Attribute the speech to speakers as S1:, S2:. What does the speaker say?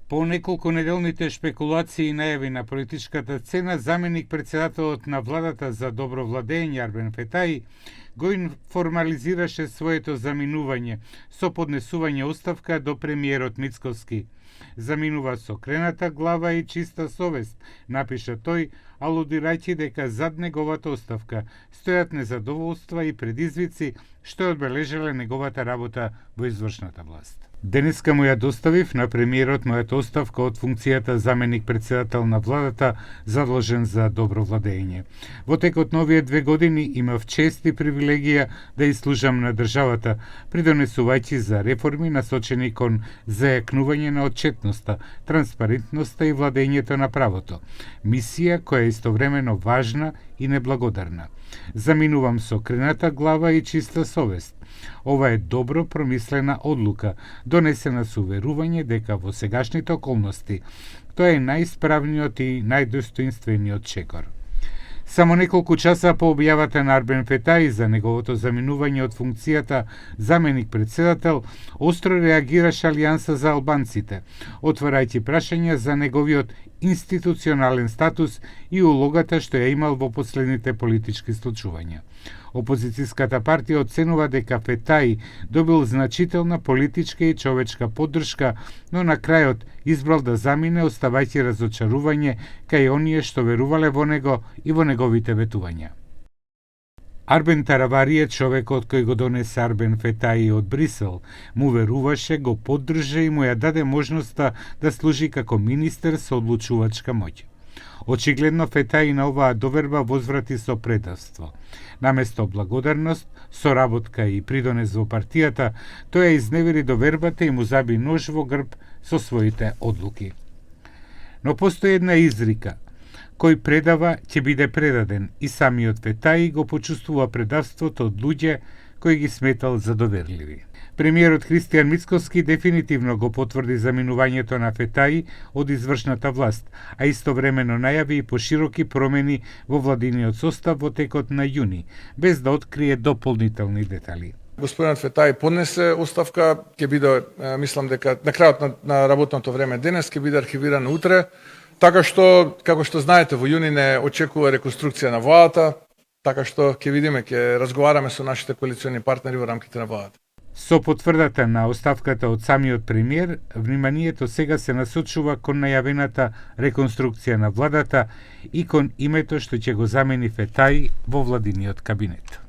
S1: По неколку неделните шпекулации и најави на политичката сцена, заменик председателот на владата за добро владење Арбен Фетаи го информализираше своето заминување со поднесување оставка до премиерот Мицкоски. Заминува со крената глава и чиста совест, напиша тој, алудирајќи дека зад неговата оставка стојат незадоволства и предизвици што ја одбележале неговата работа во извршната власт. Денеска му ја доставив на премиерот мојата оставка од функцијата заменик председател на владата задолжен за добро владење. Во текот на овие 2 години имав чест и привилегија да изслужам на државата, придонесувајќи за реформи насочени кон зајакнување на отчетноста, транспарентноста и владењето на правото. Мисија која е истовремено важна и неблагодарна. Заминувам со крената глава и чиста совест. Ова е добро промислена одлука, донесена со уверување дека во сегашните околности тоа е најисправниот и најдостоинствениот чекор. Само неколку часа по објавата на Арбен Фетаи за неговото заминување од функцијата заменик председател, остро реагираше Алијанса за албанците, отварајќи прашања за неговиот институционален статус и улогата што ја имал во последните политички случувања. Опозицијската партија оценува дека Фетаи добил значителна политичка и човечка поддршка, но на крајот избрал да замине, оставајќи разочарување кај оние што верувале во него и во неговите ветувања. Арбен Таравари е човекот кој го донесе Арбен Фетаи од Брисел, му веруваше, го поддржа и му ја даде можноста да служи како министер со одлучувачка моќ. Очигледно Фетаи на оваа доверба возврати со предавство. Наместо благодарност, соработка и придонес во партијата, тој ја изневери довербата и му заби нож во грб со своите одлуки. Но постои една изрика: кој предава ќе биде предаден, и самиот Фетаи го почувствува предавството од луѓе кои ги сметал за доверливи. Премиерот Христијан Мицкоски дефинитивно го потврди заминувањето на Фетаи од извршната власт, а истовремено најави и пошироки промени во владиниот состав во текот на јуни, без да открие дополнителни детали.
S2: Господинот Фетаи поднесе оставка, ќе биде, мислам дека на крајот на работното време денес ќе биде архивиран утре, така што, како што знаете, во јуни не очекува реконструкција на владата, така што ќе видиме, ќе разговараме со нашите коалициони партнери во рамките на владата.
S1: Со потврдата на оставката од самиот премиер, вниманието сега се насочува кон најавената реконструкција на владата и кон името што ќе го замени Фетаи во владиниот кабинет.